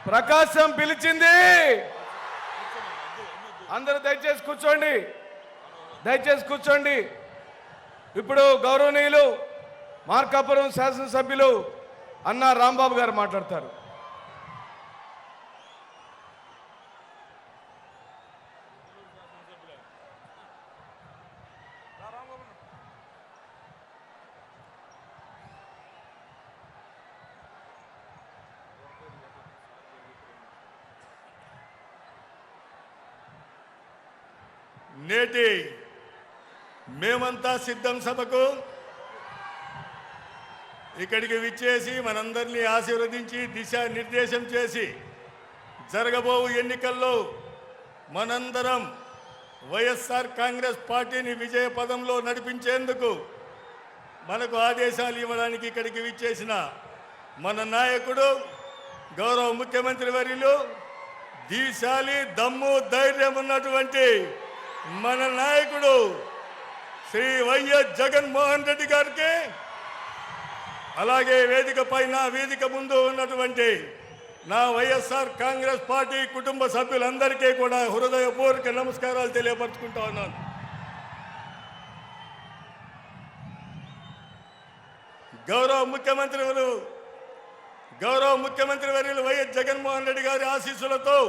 ప్రకాశం పిలిచింది. అందరూ దయచేసి కూర్చోండి, దయచేసి కూర్చోండి. ఇప్పుడు గౌరవనీయులు మార్కాపురం శాసనసభ్యులు అన్నా రాంబాబు గారు మాట్లాడతారు. నేటి మేమంతా సిద్ధం సభకు ఇక్కడికి విచ్చేసి మనందరినీ ఆశీర్వదించి దిశానిర్దేశం చేసి జరగబోవు ఎన్నికల్లో మనందరం వైఎస్ఆర్ కాంగ్రెస్ పార్టీని విజయ పదంలో నడిపించేందుకు మనకు ఆదేశాలు ఇవ్వడానికి ఇక్కడికి విచ్చేసిన మన నాయకుడు గౌరవ ముఖ్యమంత్రి వర్యులు దీశాలి దమ్ము ధైర్యం ఉన్నటువంటి మన నాయకుడు శ్రీ వైఎస్ జగన్మోహన్ రెడ్డి గారికి, అలాగే వేదిక పైన వేదిక ముందు ఉన్నటువంటి నా వైఎస్ఆర్ కాంగ్రెస్ పార్టీ కుటుంబ సభ్యులందరికీ కూడా హృదయపూర్వక నమస్కారాలు తెలియపరుచుకుంటా ఉన్నాను. గౌరవ ముఖ్యమంత్రి వర్యులు వైఎస్ జగన్మోహన్ రెడ్డి గారి ఆశీస్సులతో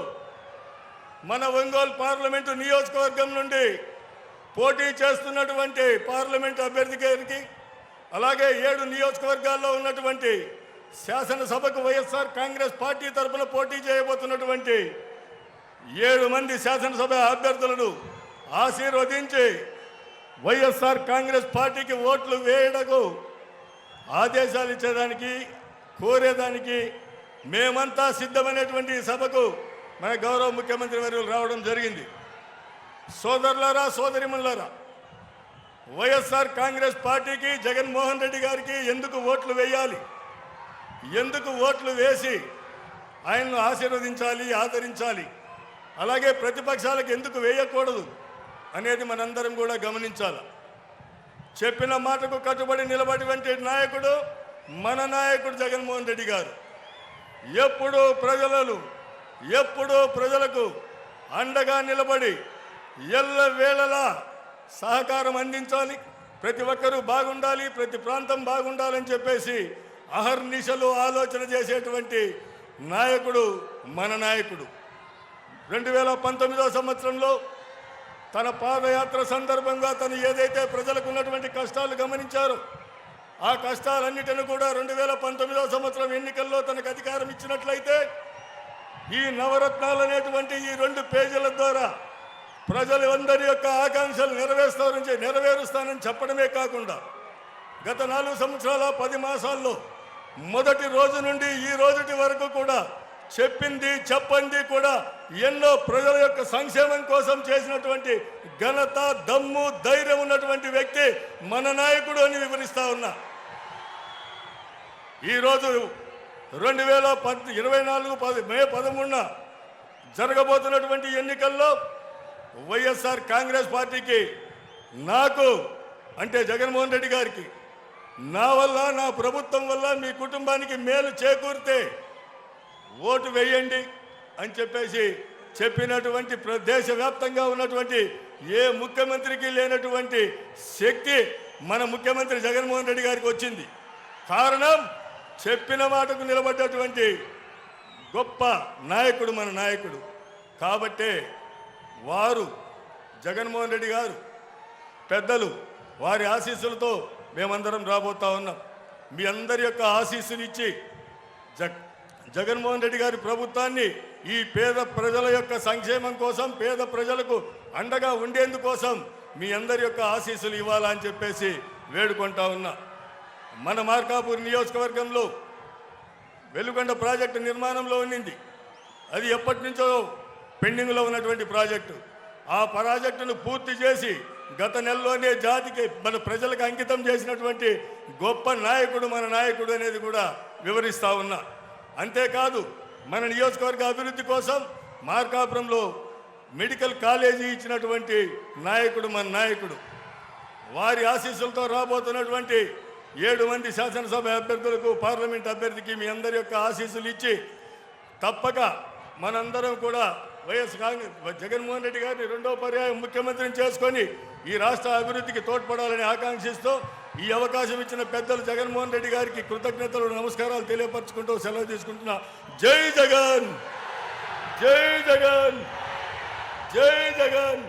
మన ఒంగోలు పార్లమెంటు నియోజకవర్గం నుండి పోటీ చేస్తున్నటువంటి పార్లమెంటు అభ్యర్థి గారికి, అలాగే 7 నియోజకవర్గాల్లో ఉన్నటువంటి శాసనసభకు వైఎస్ఆర్ కాంగ్రెస్ పార్టీ తరఫున పోటీ చేయబోతున్నటువంటి 7 మంది శాసనసభ అభ్యర్థులను ఆశీర్వదించి వైఎస్ఆర్ కాంగ్రెస్ పార్టీకి ఓట్లు వేయడకు ఆదేశాలు ఇచ్చేదానికి కోరేదానికి మేమంతా సిద్ధమైనటువంటి సభకు మన గౌరవ ముఖ్యమంత్రి వర్యులు రావడం జరిగింది. సోదరులారా, సోదరిమణులారా, వైఎస్ఆర్ కాంగ్రెస్ పార్టీకి జగన్మోహన్ రెడ్డి గారికి ఎందుకు ఓట్లు వేయాలి, ఎందుకు ఓట్లు వేసి ఆయన్ను ఆశీర్వదించాలి, ఆదరించాలి, అలాగే ప్రతిపక్షాలకు ఎందుకు వేయకూడదు అనేది మనందరం కూడా గమనించాలి. చెప్పిన మాటకు కట్టుబడి నిలబడినటువంటి నాయకుడు మన నాయకుడు జగన్మోహన్ రెడ్డి గారు. ఎప్పుడూ ప్రజలకు అండగా నిలబడి ఎల్లవేళలా సహకారం అందించాలి, ప్రతి ఒక్కరూ బాగుండాలి, ప్రతి ప్రాంతం బాగుండాలని చెప్పేసి అహర్నిశలు ఆలోచన చేసేటువంటి నాయకుడు మన నాయకుడు. 2019వ సంవత్సరంలో తన పాదయాత్ర సందర్భంగా తను ఏదైతే ప్రజలకు ఉన్నటువంటి కష్టాలు గమనించారో ఆ కష్టాలన్నిటిని కూడా 2019వ సంవత్సరం ఎన్నికల్లో తనకు అధికారం ఇచ్చినట్లయితే ఈ నవరత్నాలు అనేటువంటి ఈ 2 పేజీల ద్వారా ప్రజలందరి యొక్క ఆకాంక్షలు నెరవేరుస్తానని చెప్పడమే కాకుండా గత 4 సంవత్సరాల 10 మాసాల్లో మొదటి రోజు నుండి ఈ రోజుటి వరకు కూడా చెప్పింది చెప్పండి కూడా ఎన్నో ప్రజల యొక్క సంక్షేమం కోసం చేసినటువంటి ఘనత, దమ్ము, ధైర్యం ఉన్నటువంటి వ్యక్తి మన నాయకుడు అని వివరిస్తా ఉన్నా. ఈరోజు 2024 మే 13న జరగబోతున్నటువంటి ఎన్నికల్లో వైఎస్ఆర్ కాంగ్రెస్ పార్టీకి నాకు అంటే జగన్మోహన్ రెడ్డి గారికి నా వల్ల, నా ప్రభుత్వం వల్ల మీ కుటుంబానికి మేలు చేకూరితే ఓటు వేయండి అని చెప్పేసి చెప్పినటువంటి దేశవ్యాప్తంగా ఉన్నటువంటి ఏ ముఖ్యమంత్రికి లేనటువంటి శక్తి మన ముఖ్యమంత్రి జగన్మోహన్ రెడ్డి గారికి వచ్చింది. కారణం చెప్పిన మాటకు నిలబడ్డటువంటి గొప్ప నాయకుడు మన నాయకుడు. కాబట్టే వారు జగన్మోహన్ రెడ్డి గారు పెద్దలు వారి ఆశీస్సులతో మేమందరం రాబోతా ఉన్నాం. మీ అందరి యొక్క ఆశీస్సులు ఇచ్చి జగన్మోహన్ రెడ్డి గారి ప్రభుత్వాన్ని ఈ పేద ప్రజల యొక్క సంక్షేమం కోసం, పేద ప్రజలకు అండగా ఉండేందుకోసం మీ అందరి యొక్క ఆశీస్సులు ఇవ్వాలని చెప్పేసి వేడుకుంటా ఉన్నా. మన మార్కాపూర్ నియోజకవర్గంలో వెలుగొండ ప్రాజెక్టు నిర్మాణంలో ఉన్నింది. అది ఎప్పటి నుంచో పెండింగ్లో ఉన్నటువంటి ప్రాజెక్టు. ఆ ప్రాజెక్టును పూర్తి చేసి గత నెలలోనే జాతికి మన ప్రజలకు అంకితం చేసినటువంటి గొప్ప నాయకుడు మన నాయకుడు అనేది కూడా వివరిస్తూ ఉన్నా. అంతేకాదు మన నియోజకవర్గ అభివృద్ధి కోసం మార్కాపురంలో మెడికల్ కాలేజీ ఇచ్చినటువంటి నాయకుడు మన నాయకుడు. వారి ఆశీస్సులతో రాబోతున్నటువంటి 7 మంది శాసనసభ అభ్యర్థులకు, పార్లమెంట్ అభ్యర్థికి మీ అందరి యొక్క ఆశీస్సులు ఇచ్చి తప్పక మనందరం కూడా జగన్మోహన్ రెడ్డి గారిని రెండో పర్యాయం ముఖ్యమంత్రిని చేసుకొని ఈ రాష్ట్ర అభివృద్ధికి తోడ్పడాలని ఆకాంక్షిస్తూ ఈ అవకాశం ఇచ్చిన పెద్దలు జగన్మోహన్ రెడ్డి గారికి కృతజ్ఞతలు నమస్కారాలు తెలియపరచుకుంటూ సెలవు తీసుకుంటున్నా. జై జగన్, జై జగన్, జై జగన్.